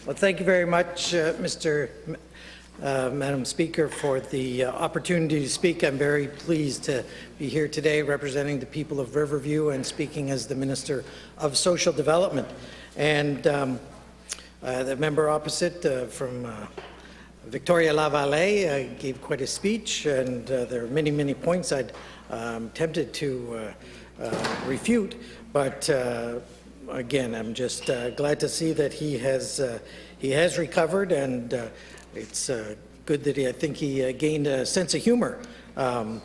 Well, thank you very much, Madam Speaker, for the opportunity to speak. I'm very pleased to be here today representing the people of Riverview and speaking as the Minister of Social Development. And the member opposite from Victoria-Lavallee gave quite a speech, and there are many, many points I'd tempted to refute, but again, I'm just glad to see that he has recovered, and it's good that I think he gained a sense of humor, and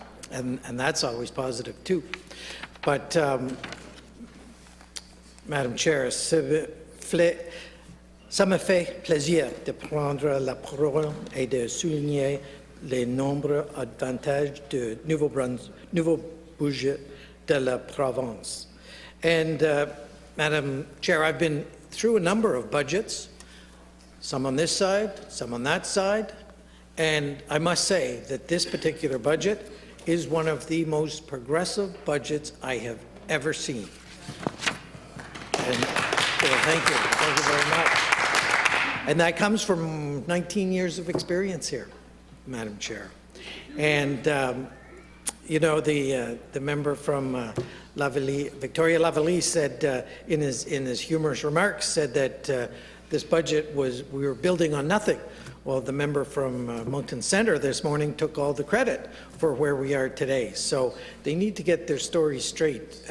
that's always positive too. But Madam Chair, ça me fait plaisir de prendre la parole et de souligner les nombreux avantages du nouveau budget de la province. And Madam Chair, I've been through a number of budgets, some on this side, some on that side, and I must say that this particular budget is one of the most progressive budgets I have ever seen. And thank you very much. And that comes from 19 years of experience here, Madam Chair. And you know, the member from Victoria-Lavallee said in his humorous remarks said that this budget we were building on nothing. Well, the member from Moncton Centre this morning took all the credit for where we are today. So they need to get their story straight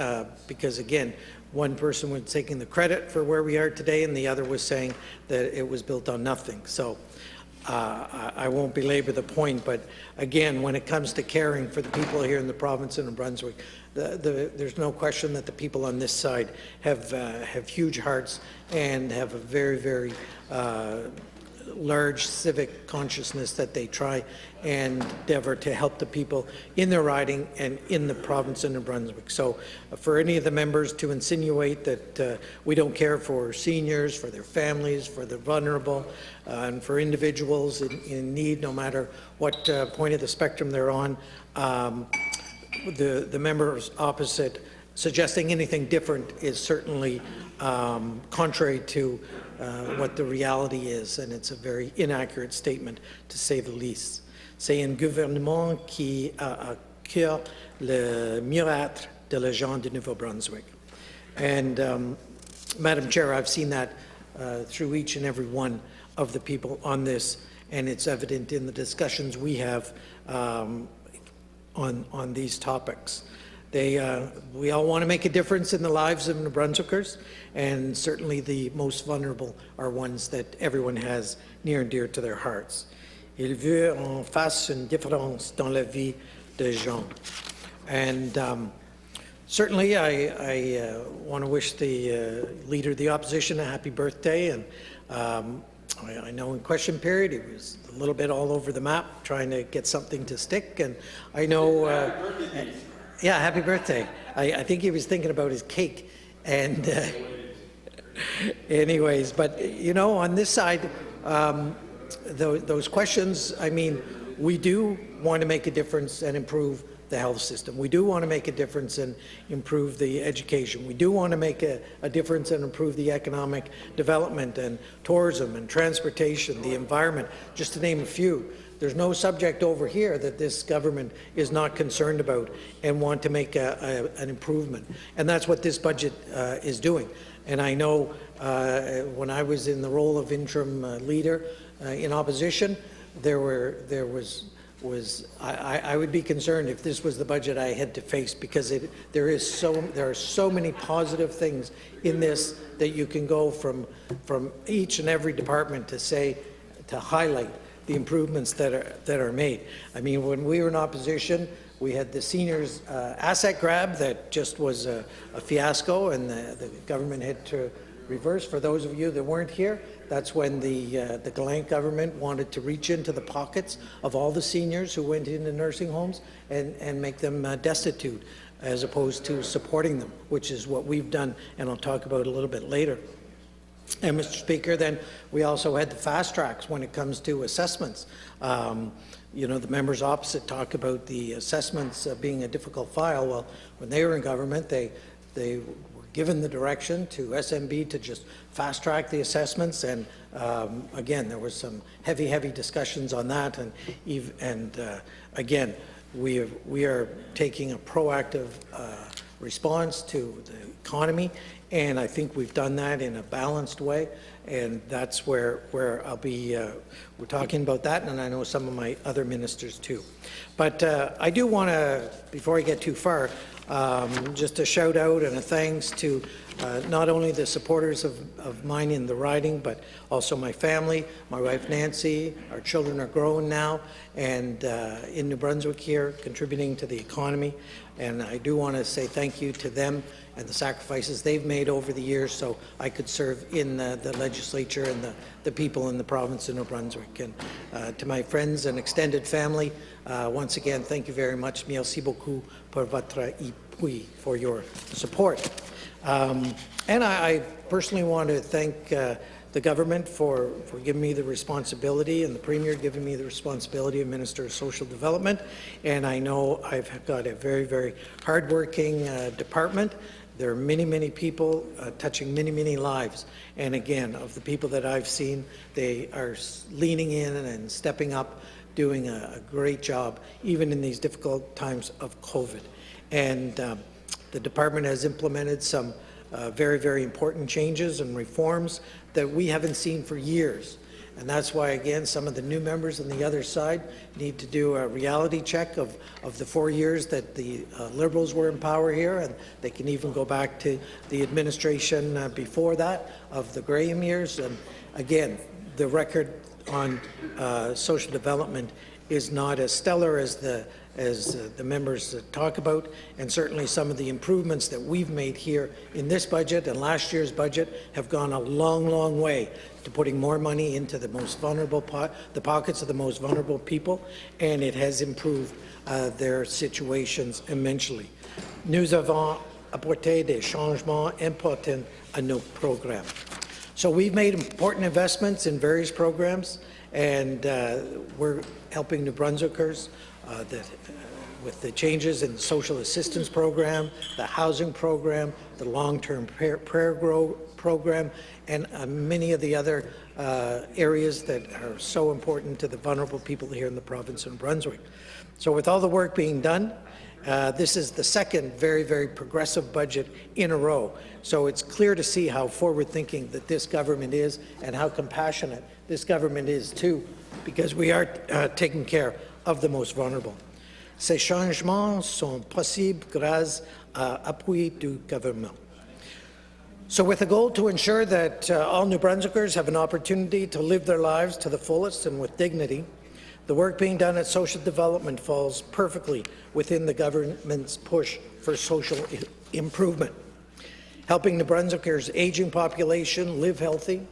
because, again, one person was taking the credit for where we are today and the other was saying that it was built on nothing. So I won't belabor the point, but again, when it comes to caring for the people here in the province and in Brunswick, there's no question that the people on this side have huge hearts and have a very, very large civic consciousness that they try and endeavour to help the people in their riding and in the province and in Brunswick. So for any of the members to insinuate that we don't care for seniors, for their families, for the vulnerable, and for individuals in need, no matter what point of the spectrum they're on, the members opposite suggesting anything different is certainly contrary to what the reality is, and it's a very inaccurate statement, to say the least. C'est un gouvernement qui a à cœur le mieux-être de la gens du Nouveau-Brunswick. And Madam Chair, I've seen that through each and every one of the people on this, and it's evident in the discussions we have on these topics. We all want to make a difference in the lives of New Brunswickers, and certainly the most vulnerable are ones that everyone has near and dear to their hearts. Il veut en fasse une différence dans la vie des gens. And certainly I want to wish the Leader of the Opposition a happy birthday, and I know in question period he was a little bit all over the map trying to get something to stick, and I know yeah, happy birthday. I think he was thinking about his cake. And anyways, but you know, on this side, those questions, I mean, we do want to make a difference and improve the health system. We do want to make a difference and improve the education. We do want to make a difference and improve the economic development and tourism and transportation, the environment, just to name a few. There's no subject over here that this government is not concerned about and want to make an improvement. And that's what this budget is doing. And I know when I was in the role of interim leader in opposition, I would be concerned if this was the budget I had to face, because there are so many positive things in this that you can go from each and every department to highlight the improvements that are made. I mean, when we were in opposition, we had the seniors asset grab that just was a fiasco, and the government had to reverse. For those of you that weren't here, that's when the Gallant government wanted to reach into the pockets of all the seniors who went into nursing homes and make them destitute, as opposed to supporting them, which is what we've done, and I'll talk about a little bit later. And Mr. Speaker, then we also had the fast tracks when it comes to assessments. You know, the members opposite talk about the assessments being a difficult file. Well, when they were in government, they were given the direction to SMB to just fast track the assessments, and Again, there was some heavy discussions on that, and again, we are taking a proactive response to the economy, and I think we've done that in a balanced way, and that's where I'll be, we're talking about that, and I know some of my other ministers too. But I do want to, before I get too far, just a shout out and a thanks to not only the supporters of mine in the riding, but also my family, my wife Nancy. Our children are grown now and in New Brunswick here, contributing to the economy. And I do want to say thank you to them and the sacrifices they've made over the years so I could serve in the legislature and the people in the province of New Brunswick. And to my friends and extended family, once again, thank you very much. Merci beaucoup pour votre appui, for your support. And I personally want to thank the government for giving me the responsibility, and the Premier giving me the responsibility of Minister of Social Development. And I know I've got a very hard-working department. There are many people touching many lives. And again, of the people that I've seen, they are leaning in and stepping up, doing a great job, even in these difficult times of COVID. And the department has implemented some very important changes and reforms that we haven't seen for years. And that's why, again, some of the new members on the other side need to do a reality check of the 4 years that the Liberals were in power here, and they can even go back to the administration before that of the Graham years. And again, the record on social development is not as stellar as the members talk about, and certainly some of the improvements that we've made here in this budget and last year's budget have gone a long way to putting more money into the most vulnerable the pockets of the most vulnerable people, and it has improved their situations immensely. Nous avons apporté des changements importants à nos programmes. So we've made important investments in various programs, and we're helping New Brunswickers with the changes in the social assistance program, the housing program, the long-term prayer program, and many of the other areas that are so important to the vulnerable people here in the province of New Brunswick. So with all the work being done, this is the second very progressive budget in a row. So it's clear to see how forward-thinking that this government is and how compassionate this government is too, because we are taking care of the most vulnerable. Ces changements sont possibles grâce à l'appui du gouvernement. So with a goal to ensure that all New Brunswickers have an opportunity to live their lives to the fullest and with dignity, the work being done at social development falls perfectly within the government's push for social improvement. Helping New Brunswickers' aging population live healthy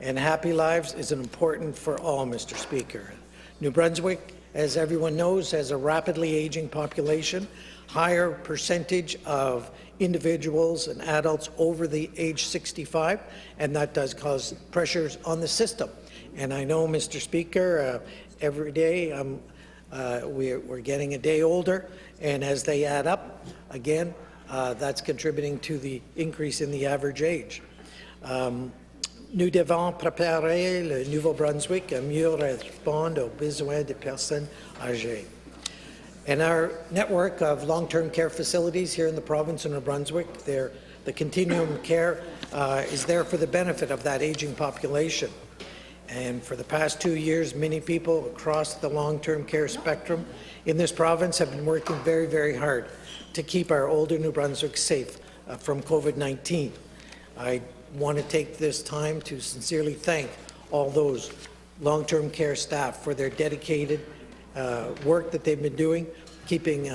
and happy lives is important for all, Mr. Speaker. New Brunswick, as everyone knows, has a rapidly aging population, higher percentage of individuals and adults over the age 65, and that does cause pressures on the system. And I know, Mr. Speaker, every day we're getting a day older, and as they add up, again, that's contributing to the increase in the average age. Nous devons préparer le Nouveau-Brunswick à mieux répondre aux besoins des personnes âgées. And our network of long-term care facilities here in the province of New Brunswick, the continuum care is there for the benefit of that aging population. And for the past 2 years, many people across the long-term care spectrum in this province have been working very hard to keep our older New Brunswick safe from COVID-19. I want to take this time to sincerely thank all those long-term care staff for their dedicated work that they've been doing, keeping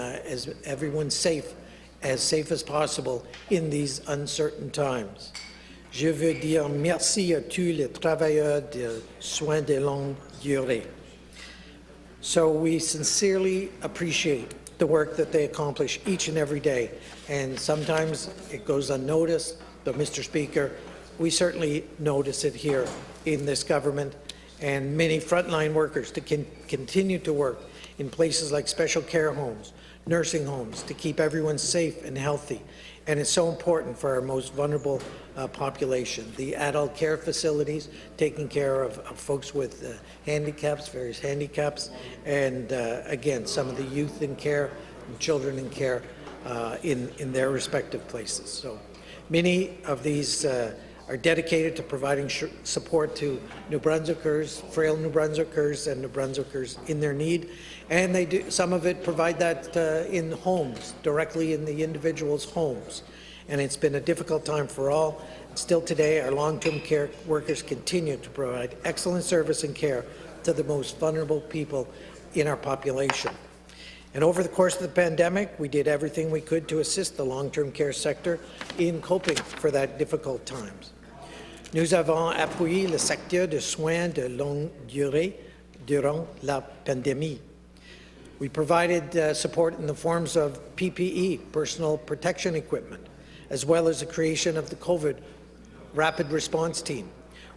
everyone safe as possible in these uncertain times. Je veux dire merci à tous les travailleurs de soins de longue durée. So we sincerely appreciate the work that they accomplish each and every day, and sometimes it goes unnoticed, but Mr. Speaker, we certainly notice it here in this government, and many frontline workers to continue to work in places like special care homes, nursing homes, to keep everyone safe and healthy. And it's so important for our most vulnerable population. The adult care facilities, taking care of folks with handicaps, various handicaps, and again, some of the youth in care and children in care in their respective places. So many of these are dedicated to providing support to New Brunswickers, frail New Brunswickers, and New Brunswickers in their need. And they do, some of it provide that in homes, directly in the individual's homes. And it's been a difficult time for all. Still today, our long-term care workers continue to provide excellent service and care to the most vulnerable people in our population. And over the course of the pandemic, we did everything we could to assist the long-term care sector in coping for that difficult times. Nous avons appuyé le secteur de soins de longue durée durant la pandémie. We provided support in the forms of PPE, personal protection equipment, as well as the creation of the COVID Rapid Response Team,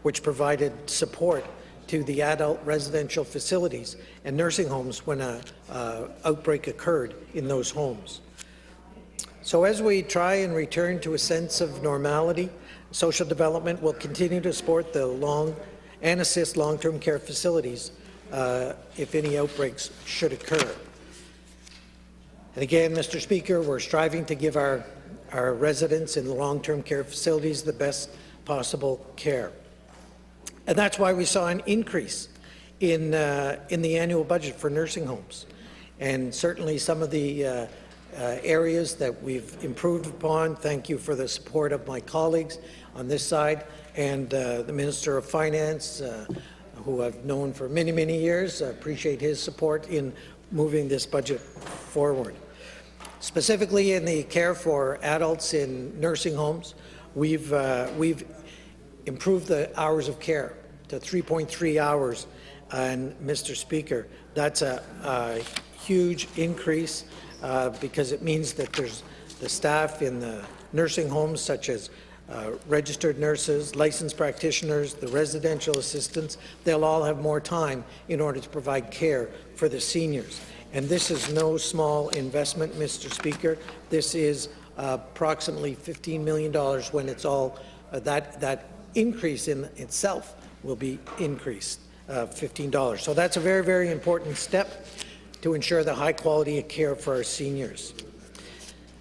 which provided support to the adult residential facilities and nursing homes when an outbreak occurred in those homes. So as we try and return to a sense of normality, social development will continue to support the and assist long-term care facilities if any outbreaks should occur. And again, Mr. Speaker, we're striving to give our residents in the long-term care facilities the best possible care. And that's why we saw an increase in the annual budget for nursing homes. And certainly some of the areas that we've improved upon, thank you for the support of my colleagues on this side, and the Minister of Finance, who I've known for many, many years. I appreciate his support in moving this budget forward. Specifically in the care for adults in nursing homes, we've improved the hours of care to 3.3 hours. And Mr. Speaker, that's a huge increase because it means that there's the staff in the nursing homes, such as registered nurses, licensed practitioners, the residential assistants, they'll all have more time in order to provide care for the seniors. And this is no small investment, Mr. Speaker. This is approximately $15 million when it's all, that increase in itself will be increased, $15. So that's a very, very important step to ensure the high quality of care for our seniors.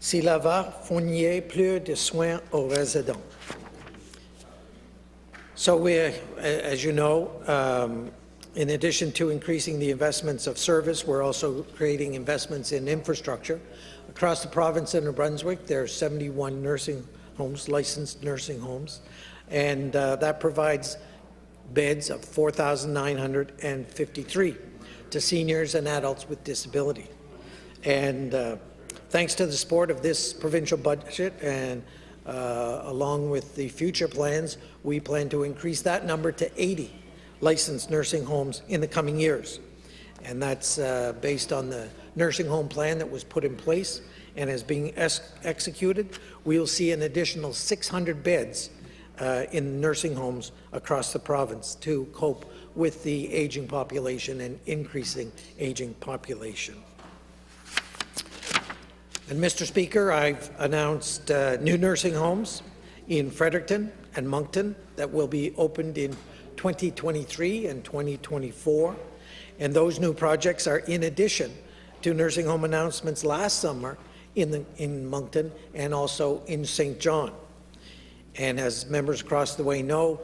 Cela va fournir plus de soins aux résidents. So we, as you know, in addition to increasing the investments of service, we're also creating investments in infrastructure. Across the province of New Brunswick, there are 71 nursing homes, licensed nursing homes, and that provides beds of 4,953 to seniors and adults with disability. And thanks to the support of this provincial budget and along with the future plans, we plan to increase that number to 80 licensed nursing homes in the coming years. And that's based on the nursing home plan that was put in place and is being executed. We'll see an additional 600 beds in nursing homes across the province to cope with the aging population and increasing aging population. And Mr. Speaker, I've announced new nursing homes in Fredericton and Moncton that will be opened in 2023 and 2024. And those new projects are in addition to nursing home announcements last summer in Moncton and also in St. John. And as members across the way know,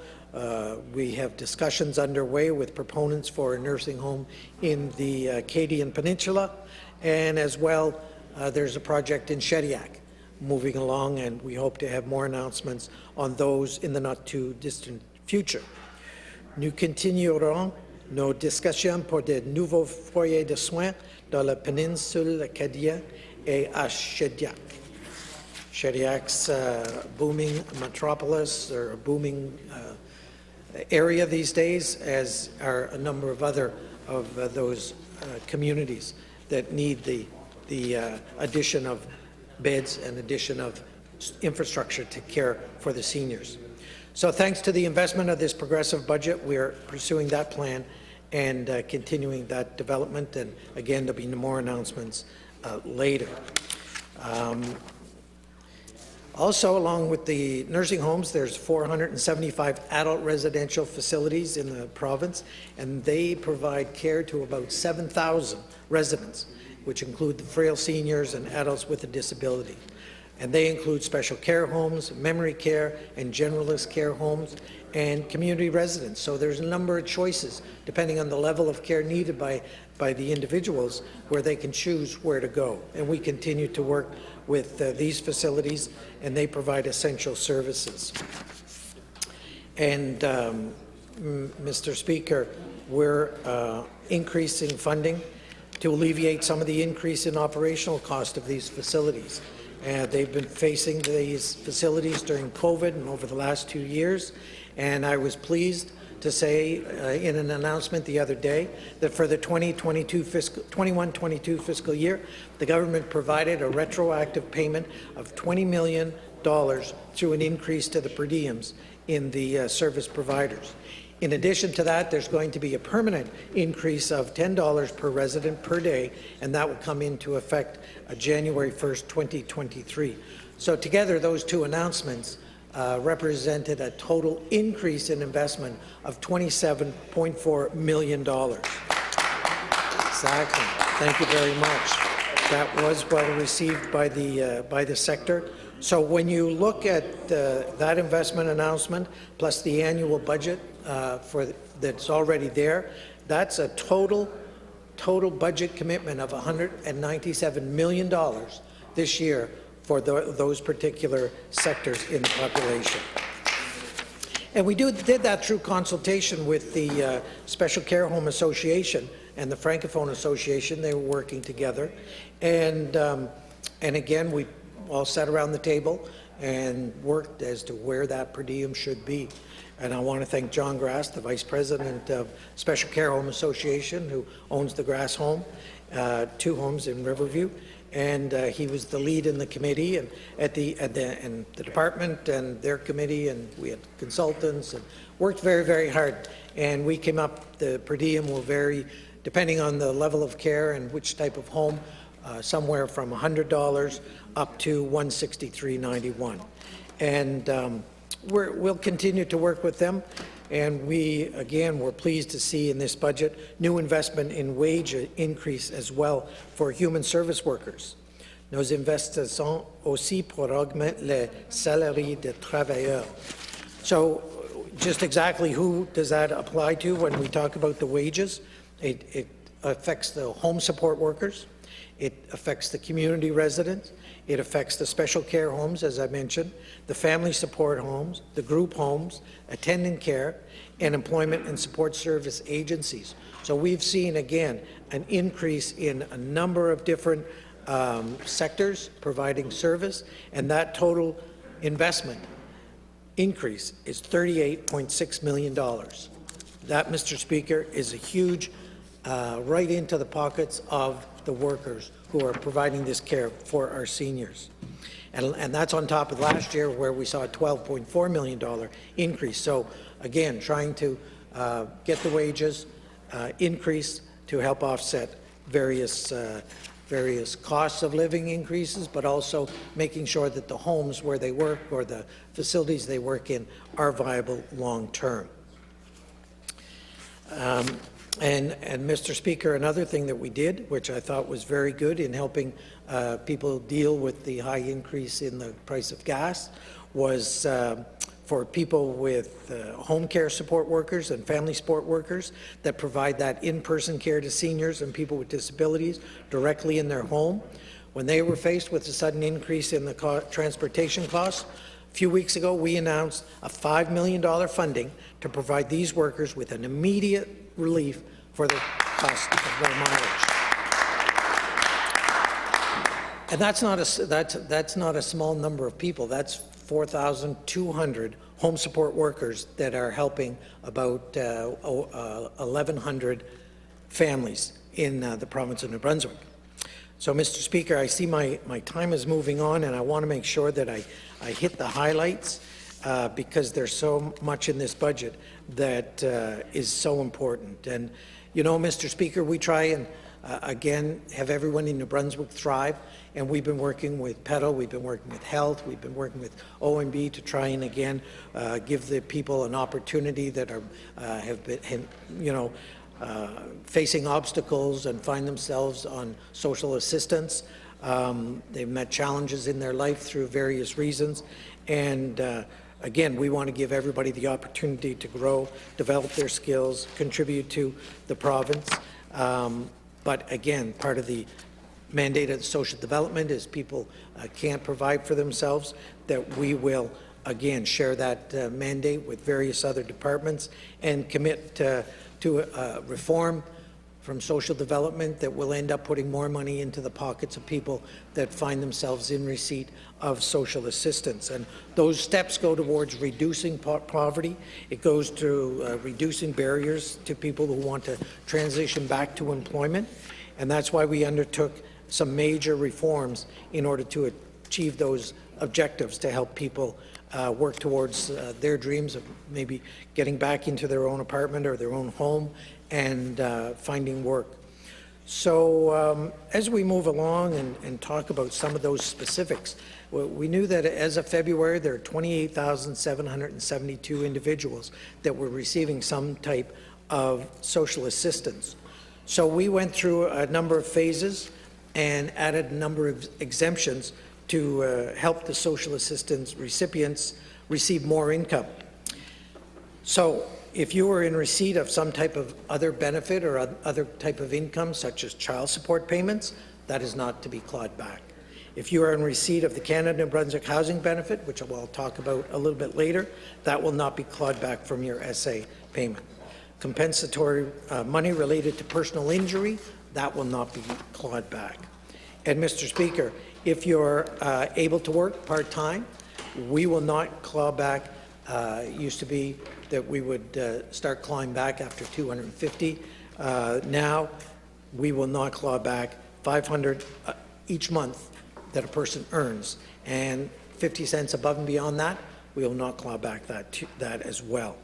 we have discussions underway with proponents for a nursing home in the Acadian Peninsula, and as well there's a project in Shediac moving along, and we hope to have more announcements on those in the not-too-distant future. Nous continuerons nos discussions pour de nouveaux foyers de soins dans la péninsule acadienne et à Shediac. Shediac's booming metropolis, or a booming area these days, as are a number of other of those communities that need the addition of beds and addition of infrastructure to care for the seniors. So thanks to the investment of this progressive budget, we are pursuing that plan and continuing that development. And again, there'll be more announcements later. Also, along with the nursing homes, there's 475 adult residential facilities in the province, and they provide care to about 7,000 residents, which include the frail seniors and adults with a disability. And they include special care homes, memory care, and generalist care homes, and community residents. So there's a number of choices, depending on the level of care needed by the individuals, where they can choose where to go. And we continue to work with these facilities, and they provide essential services. And Mr. Speaker, we're increasing funding to alleviate some of the increase in operational cost of these facilities. They've been facing these facilities during COVID and over the last 2 years, and I was pleased to say in an announcement the other day that for the 21-22 fiscal year, the government provided a retroactive payment of $20 million through an increase to the per diems in the service providers. In addition to that, there's going to be a permanent increase of $10 per resident per day, and that will come into effect January 1st, 2023. So together, those two announcements represented a total increase in investment of $27.4 million. Exactly. Thank you very much. That was well received by the sector. So when you look at that investment announcement plus the annual budget that's already there, that's a total budget commitment of $197 million this year for those particular sectors in the population. And we did that through consultation with the Special Care Home Association and the Francophone Association. They were working together. And again, we all sat around the table and worked as to where that per diem should be. And I want to thank John Grass, the Vice President of Special Care Home Association, who owns the Grass Home, 2 homes in Riverview. And he was the lead in the committee and and the department and their committee, and we had consultants and worked very, very hard. And we came up, the per diem will vary depending on the level of care and which type of home, somewhere from $100 up to $163.91. And we'll continue to work with them. And we, again, were pleased to see in this budget new investment in wage increase as well for human service workers. Nos investissons aussi pour augmenter les salaires des travailleurs. So just exactly who does that apply to when we talk about the wages? It affects the home support workers. It affects the community residents. It affects the special care homes, as I mentioned, the family support homes, the group homes, attendant care, and employment and support service agencies. So we've seen, again, an increase in a number of different sectors providing service, and that total investment increase is $38.6 million. That, Mr. Speaker, is a huge right into the pockets of the workers who are providing this care for our seniors. And that's on top of last year where we saw a $12.4 million increase. So again, trying to get the wages increase to help offset various costs of living increases, but also making sure that the homes where they work or the facilities they work in are viable long term. And Mr. Speaker, another thing that we did, which I thought was very good in helping people deal with the high increase in the price of gas, was for people with home care support workers and family support workers that provide that in-person care to seniors and people with disabilities directly in their home. When they were faced with a sudden increase in the transportation costs, a few weeks ago, we announced a $5 million funding to provide these workers with an immediate relief for the cost of their mileage. And that's not a small number of people. That's 4,200 home support workers that are helping about 1,100 families in the province of New Brunswick. So, Mr. Speaker, I see my time is moving on, and I want to make sure that I hit the highlights. because there's so much in this budget that is so important. And, you know, Mr. Speaker, we try and, again, have everyone in New Brunswick thrive, and we've been working with PEDAL, we've been working with Health, we've been working with OMB to try and, again, give the people an opportunity that are, have been, you know, facing obstacles and find themselves on social assistance. They've met challenges in their life through various reasons, and again, we want to give everybody the opportunity to grow, develop their skills, contribute to the province. But again, part of the mandate of social development is people can't provide for themselves, that we will again share that mandate with various other departments and commit to reform from social development that will end up putting more money into the pockets of people that find themselves in receipt of social assistance. And those steps go towards reducing poverty. It goes to reducing barriers to people who want to transition back to employment. And that's why we undertook some major reforms in order to achieve those objectives, to help people work towards their dreams of maybe getting back into their own apartment or their own home and finding work. So as we move along and talk about some of those specifics, we knew that as of February, there are 28,772 individuals that were receiving some type of social assistance. So we went through a number of phases and added a number of exemptions to help the social assistance recipients receive more income. So if you were in receipt of some type of other benefit or other type of income, such as child support payments, that is not to be clawed back. If you are in receipt of the Canada New Brunswick Housing Benefit, which I'll talk about a little bit later, that will not be clawed back from your SA payment. Compensatory money related to personal injury, that will not be clawed back. And Mr. Speaker, if you're able to work part-time, we will not claw back. It used to be that we would start clawing back after 250. Now, we will not claw back $500 each month that a person earns, and 50 cents above and beyond that, we will not claw back that as well.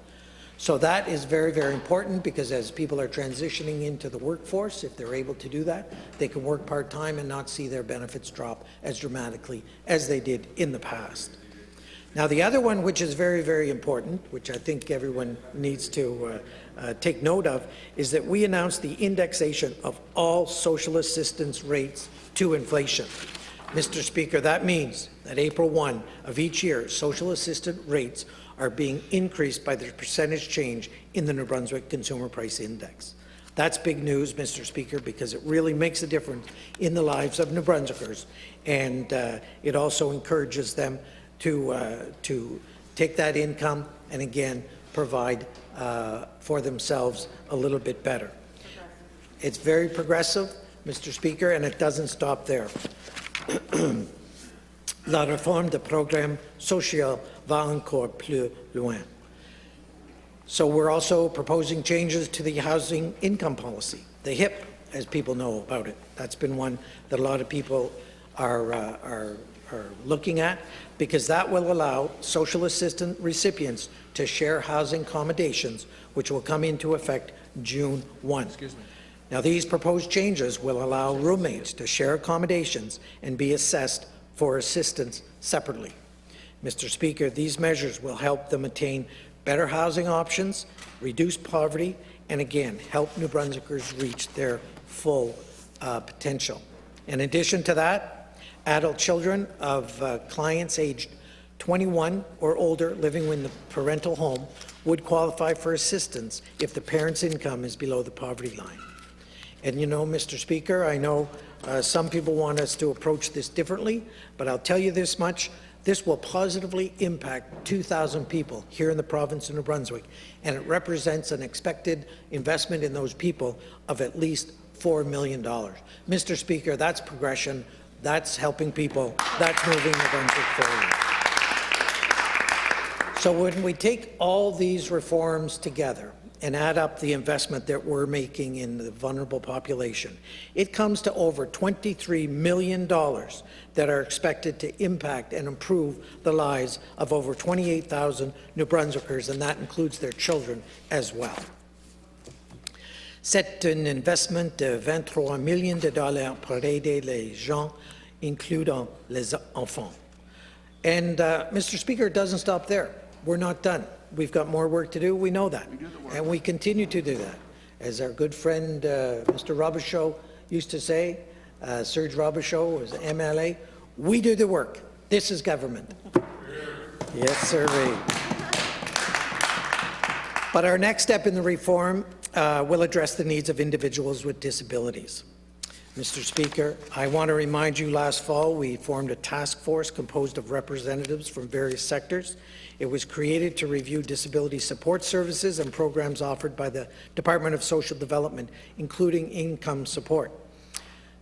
So that is very, very important, because as people are transitioning into the workforce, if they're able to do that, they can work part-time and not see their benefits drop as dramatically as they did in the past. Now, the other one, which is very, very important, which I think everyone needs to take note of, is that we announced the indexation of all social assistance rates to inflation. Mr. Speaker, that means that April 1 of each year, social assistance rates are being increased by the percentage change in the New Brunswick Consumer Price Index. That's big news, Mr. Speaker, because it really makes a difference in the lives of New Brunswickers, and it also encourages them to take that income and again provide for themselves a little bit better. It's very progressive, Mr. Speaker, and it doesn't stop there. La réforme du programme social va encore plus loin. So we're also proposing changes to the housing income policy, the HIP, as people know about it. That's been one that a lot of people are looking at, because that will allow social assistance recipients to share housing accommodations, which will come into effect June 1. Excuse me. Now, these proposed changes will allow roommates to share accommodations and be assessed for assistance separately. Mr. Speaker, these measures will help them attain better housing options, reduce poverty, and again, help New Brunswickers reach their full potential. In addition to that, adult children of clients aged 21 or older living in the parental home would qualify for assistance if the parent's income is below the poverty line. And you know, Mr. Speaker, I know some people want us to approach this differently, but I'll tell you this much: this will positively impact 2,000 people here in the province of New Brunswick, and it represents an expected investment in those people of at least $4 million. Mr. Speaker, that's progression, that's helping people, that's moving New Brunswick forward. So when we take all these reforms together, and add up the investment that we're making in the vulnerable population, it comes to over $23 million that are expected to impact and improve the lives of over 28,000 New Brunswickers, and that includes their children as well. C'est un investment de 23 millions de dollars pour aider les gens, including les enfants. And Mr. Speaker, it doesn't stop there. We're not done. We've got more work to do. We know that. And we continue to do that. As our good friend Mr. Robichaud used to say, Serge Robichaud was MLA, we do the work. This is government. Yes, sir. But our next step in the reform will address the needs of individuals with disabilities. Mr. Speaker, I want to remind you last fall we formed a task force composed of representatives from various sectors. It was created to review disability support services and programs offered by the Department of Social Development, including income support.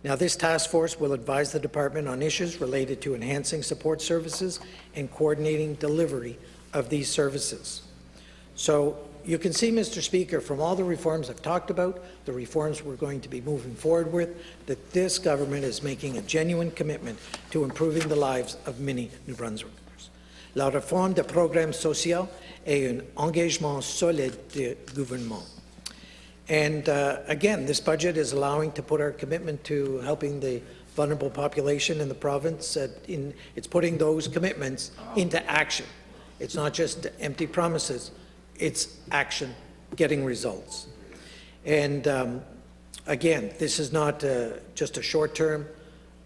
Now, this task force will advise the department on issues related to enhancing support services and coordinating delivery of these services. So you can see, Mr. Speaker, from all the reforms I've talked about, the reforms we're going to be moving forward with, that this government is making a genuine commitment to improving the lives of many New Brunswickers. La réforme des programmes sociaux est un engagement solide du gouvernement. And again, this budget is allowing to put our commitment to helping the vulnerable population in the province. It's putting those commitments into action. It's not just empty promises. It's action, getting results. And again, this is not just a short term,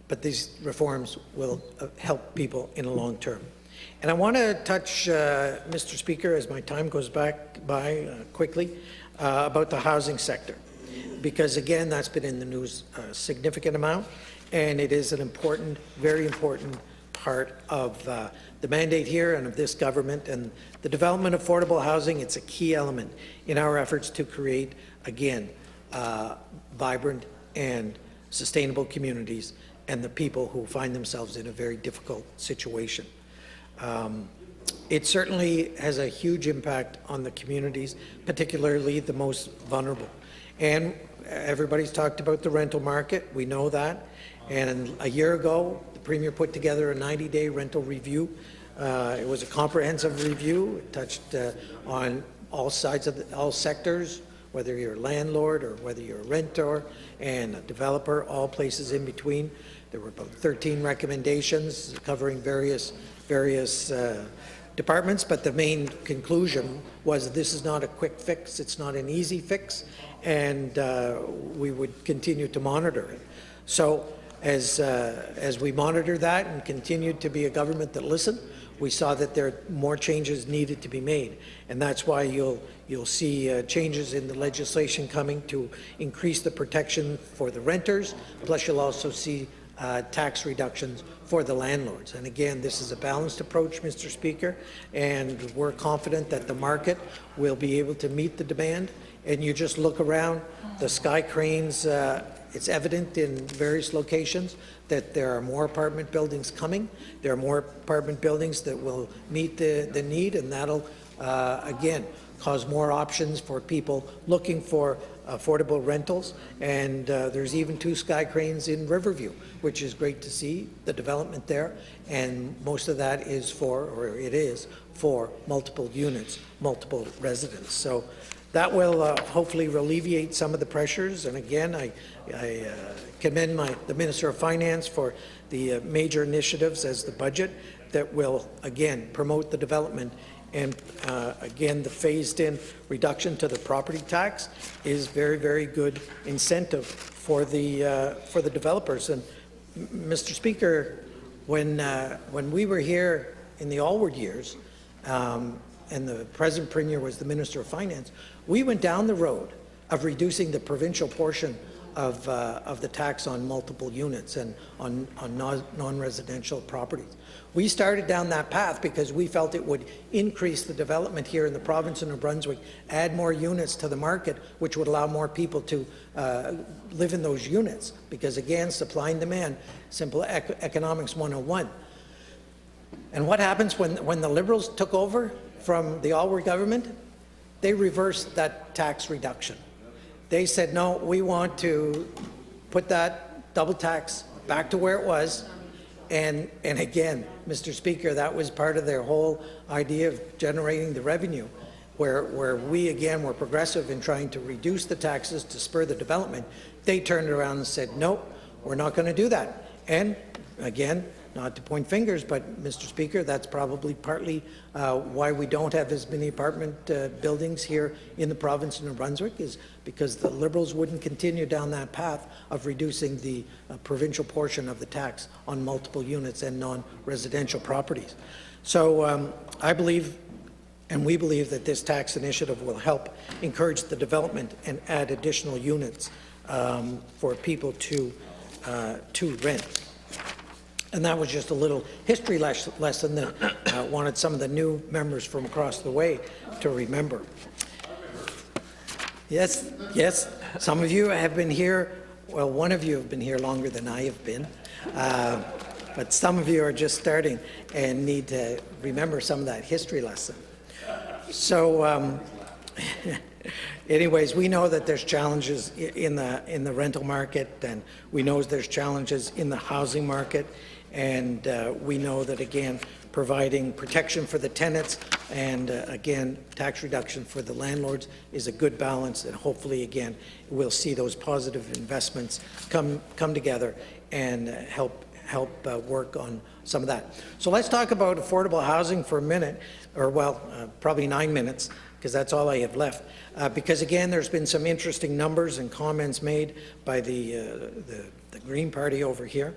but these reforms will help people in the long term. And I want to touch, Mr. Speaker, as my time goes by quickly, about the housing sector, because again, that's been in the news a significant amount, and it is an important, very important part of the mandate here and of this government. And the development of affordable housing, it's a key element in our efforts to create, again, vibrant and sustainable communities and the people who find themselves in a very difficult situation. It certainly has a huge impact on the communities, particularly the most vulnerable. And everybody's talked about the rental market. We know that. And a year ago, the Premier put together a 90-day rental review. It was a comprehensive review. It touched on all sides of all sectors, whether you're a landlord or whether you're a renter and a developer, all places in between. There were about 13 recommendations covering various departments, but the main conclusion was this is not a quick fix, it's not an easy fix, and we would continue to monitor it. So as we monitor that and continued to be a government that listened, we saw that there are more changes needed to be made, and that's why you'll see changes in the legislation coming to increase the protection for the renters, plus you'll also see tax reductions for the landlords. And again, this is a balanced approach, Mr. Speaker, and we're confident that the market will be able to meet the demand. And you just look around, the sky cranes, it's evident in various locations that there are more apartment buildings coming. There are more apartment buildings that will meet the need, and that'll, again, cause more options for people looking for affordable rentals. And there's even 2 sky cranes in Riverview, which is great to see, the development there. And most of that is it is for multiple units, multiple residents. So that will hopefully alleviate some of the pressures. And again, I commend the Minister of Finance for the major initiatives as the budget that will, again, promote the development. And again, the phased-in reduction to the property tax is very, very good incentive for the developers. And Mr. Speaker, when we were here in the Alward years, and the present Premier was the Minister of Finance, we went down the road of reducing the provincial portion of the tax on multiple units and on non-residential properties. We started down that path because we felt it would increase the development here in the province of New Brunswick, add more units to the market, which would allow more people to live in those units. Because again, supply and demand, simple economics 101. And what happens when the Liberals took over from the Alward government? they reversed that tax reduction. They said, no, we want to put that double tax back to where it was. And again, Mr. Speaker, that was part of their whole idea of generating the revenue, where we, again, were progressive in trying to reduce the taxes to spur the development. They turned around and said, nope, we're not going to do that. And again, not to point fingers, but Mr. Speaker, that's probably partly why we don't have as many apartment buildings here in the province of New Brunswick, is because the Liberals wouldn't continue down that path of reducing the provincial portion of the tax on multiple units and non-residential properties. So I believe, and we believe, that this tax initiative will help encourage the development and add additional units for people to rent. And that was just a little history lesson that I wanted some of the new members from across the way to remember. Yes, yes, some of you have been here. Well, one of you have been here longer than I have been. But some of you are just starting and need to remember some of that history lesson. So anyways, we know that there's challenges in the rental market, and we know there's challenges in the housing market, and we know that, again, providing protection for the tenants and again, tax reduction for the landlords is a good balance, and hopefully, again, we'll see those positive investments come together and help work on some of that. So let's talk about affordable housing for a minute, or well, probably 9 minutes, because that's all I have left. Because again, there's been some interesting numbers and comments made by the Green Party over here.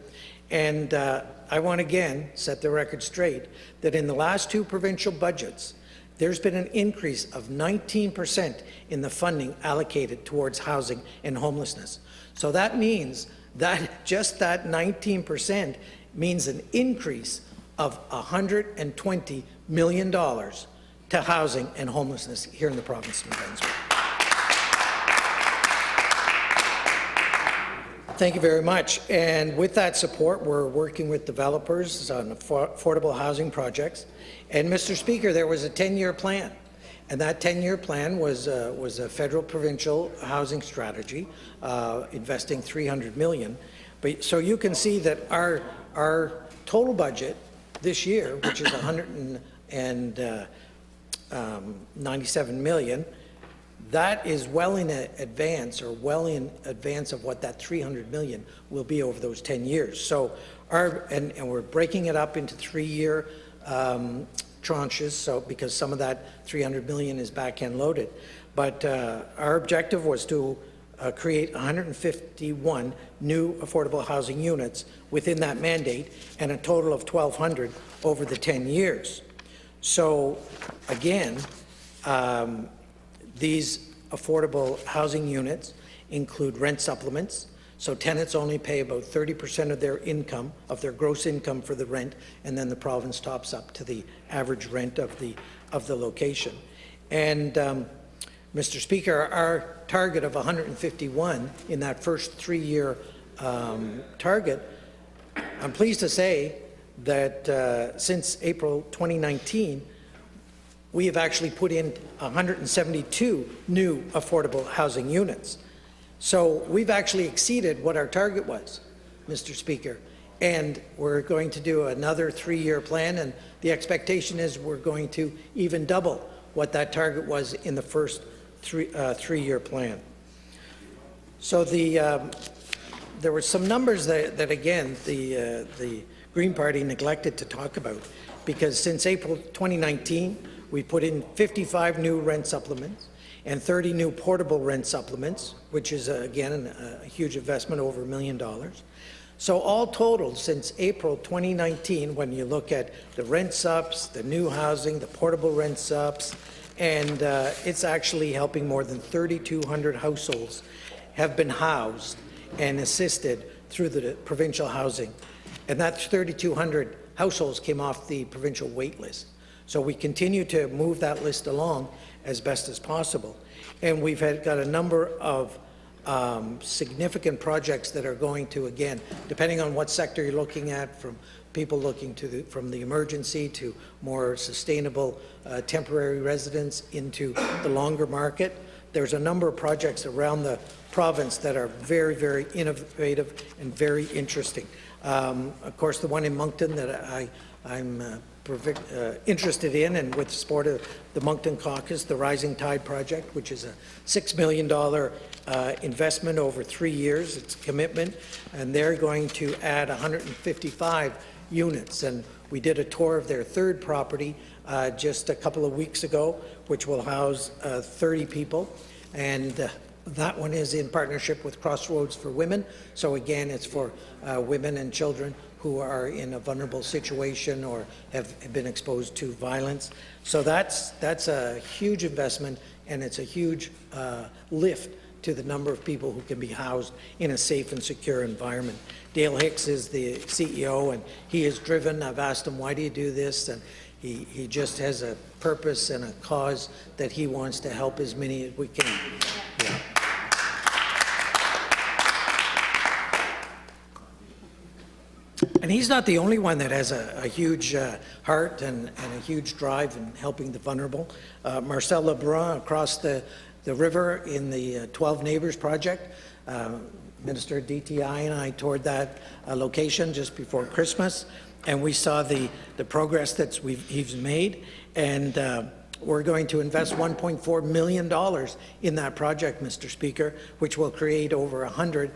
And I want to again set the record straight that in the last 2 provincial budgets, there's been an increase of 19% in the funding allocated towards housing and homelessness. So that means that just that 19% means an increase of $120 million to housing and homelessness here in the province of New Brunswick. Thank you very much. And with that support, we're working with developers on affordable housing projects. And Mr. Speaker, there was a 10-year plan. And that 10-year plan was a federal provincial housing strategy, investing $300 million. But so you can see that our total budget this year, which is $197 million, that is well in advance, or well in advance of what that $300 million will be over those 10 years. So and we're breaking it up into 3-year tranches, so because some of that $300 million is back-end loaded. But our objective was to create 151 new affordable housing units within that mandate, and a total of 1,200 over the 10 years. So again, these affordable housing units include rent supplements. So tenants only pay about 30% of their income, of their gross income, for the rent, and then the province tops up to the average rent of the location. And Mr. Speaker, our target of 151 in that first 3-year target, I'm pleased to say that since April 2019, we have actually put in 172 new affordable housing units. So we've actually exceeded what our target was, Mr. Speaker. And we're going to do another 3-year plan, and the expectation is we're going to even double what that target was in the first 3-year plan. So there were some numbers that again, the Green Party neglected to talk about, because since April 2019, we put in 55 new rent supplements and 30 new portable rent supplements, which is, again, a huge investment, over $1 million. So all totaled, since April 2019, when you look at the rent subs, the new housing, the portable rent subs, and it's actually helping more than 3,200 households have been housed and assisted through the provincial housing. And that 3,200 households came off the provincial wait list. So we continue to move that list along as best as possible. And we've got a number of significant projects that are going to, again, depending on what sector you're looking at, from people looking from the emergency to more sustainable temporary residence into the longer market. There's a number of projects around the province that are very, very innovative and very interesting. Of course, the one in Moncton that I'm interested in, and with the support of the Moncton Caucus, the Rising Tide Project, which is a $6 million investment over 3 years. It's a commitment, and they're going to add 155 units. And we did a tour of their third property just a couple of weeks ago, which will house 30 people. And that one is in partnership with Crossroads for Women. So again, it's for women and children who are in a vulnerable situation or have been exposed to violence. So that's a huge investment, and it's a huge lift to the number of people who can be housed in a safe and secure environment. Dale Hicks is the CEO, and he is driven. I've asked him, why do you do this? And he just has a purpose and a cause that he wants to help as many as we can. Yeah. And he's not the only one that has a huge heart and a huge drive in helping the vulnerable. Marcel Lebrun across the river in the 12 Neighbors Project, Minister DTI and I toured that location just before Christmas, and we saw the progress that he's made, and we're going to invest $1.4 million in that project, Mr. Speaker, which will create over 100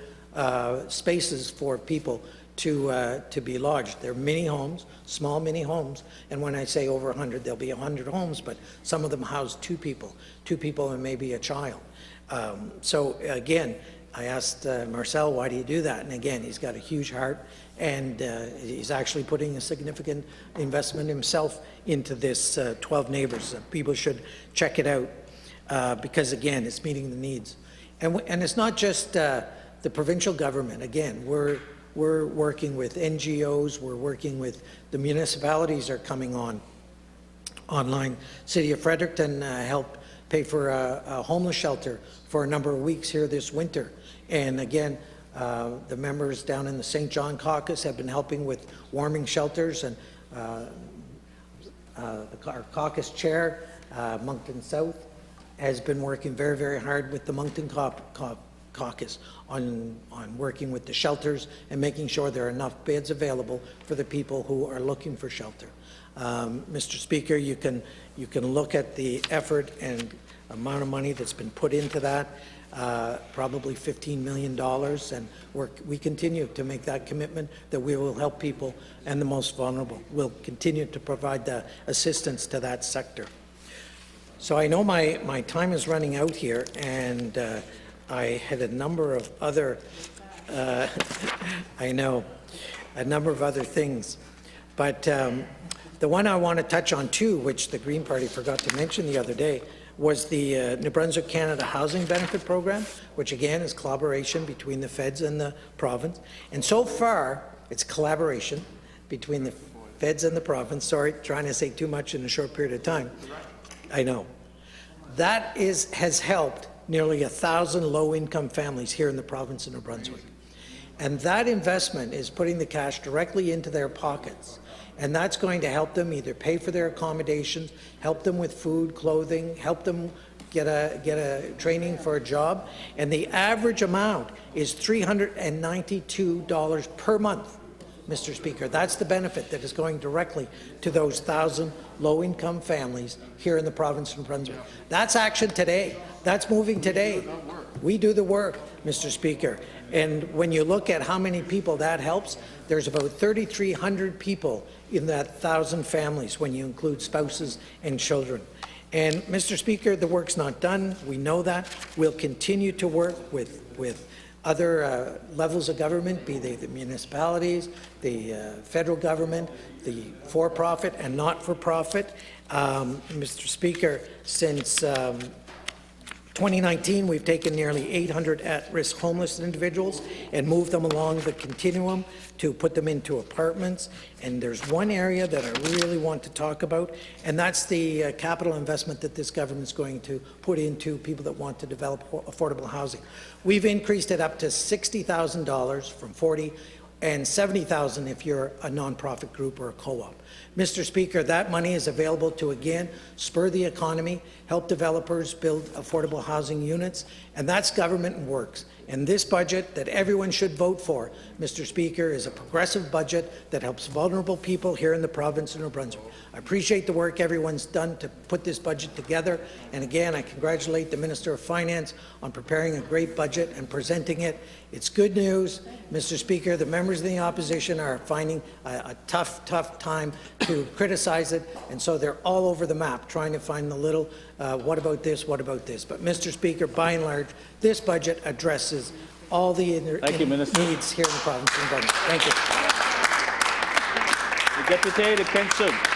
spaces for people to be lodged. They're mini homes, small mini homes, and when I say over 100, there'll be 100 homes, but some of them house two people and maybe a child. So again, I asked Marcel, why do you do that? And again, he's got a huge heart, and he's actually putting a significant investment himself into this 12 Neighbors. People should check it out because again, it's meeting the needs. And it's not just the provincial government. Again, we're working with NGOs, we're working with the municipalities are coming online. City of Fredericton helped pay for a homeless shelter for a number of weeks here this winter. And again, the members down in the St. John Caucus have been helping with warming shelters, and our caucus chair, Moncton South, has been working very, very hard with the Moncton Caucus on working with the shelters and making sure there are enough beds available for the people who are looking for shelter. Mr. Speaker, you can look at the effort and amount of money that's been put into that, probably $15 million, and we continue to make that commitment that we will help people and the most vulnerable. We'll continue to provide the assistance to that sector. So I know my time is running out here, and I had a number of other, I know, a number of other things. But the one I want to touch on too, which the Green Party forgot to mention the other day, was the New Brunswick Canada Housing Benefit Program, which again is collaboration between the feds and the province. And so far, it's collaboration between the feds and the province. Sorry, trying to say too much in a short period of time. I know. That has helped nearly 1,000 low-income families here in the province of New Brunswick. And that investment is putting the cash directly into their pockets. And that's going to help them either pay for their accommodations, help them with food, clothing, help them get a training for a job. And the average amount is $392 per month, Mr. Speaker. That's the benefit that is going directly to those 1,000 low-income families here in the province of New Brunswick. That's action today. That's moving today. We do the work, Mr. Speaker. And when you look at how many people that helps, there's about 3,300 people in that 1,000 families when you include spouses and children. And Mr. Speaker, the work's not done. We know that. We'll continue to work with other levels of government, be they the municipalities, the federal government, the for-profit and not-for-profit. Mr. Speaker, since 2019, we've taken nearly 800 at-risk homeless individuals and moved them along the continuum to put them into apartments. And there's one area that I really want to talk about, and that's the capital investment that this government is going to put into people that want to develop affordable housing. We've increased it up to $60,000 from $40,000 and $70,000 if you're a nonprofit group or a co-op. Mr. Speaker, that money is available to, again, spur the economy, help developers build affordable housing units, and that's government works. And this budget that everyone should vote for, Mr. Speaker, is a progressive budget that helps vulnerable people here in the province of New Brunswick. I appreciate the work everyone's done to put this budget together, and again, I congratulate the Minister of Finance on preparing a great budget and presenting it. It's good news, Mr. Speaker. The members of the opposition are finding a tough time to criticize it, and so they're all over the map trying to find the little what about this, what about this. But, Mr. Speaker, by and large, this budget addresses all the needs here in the province of Brunswick. Thank you. The Deputy to Kingston.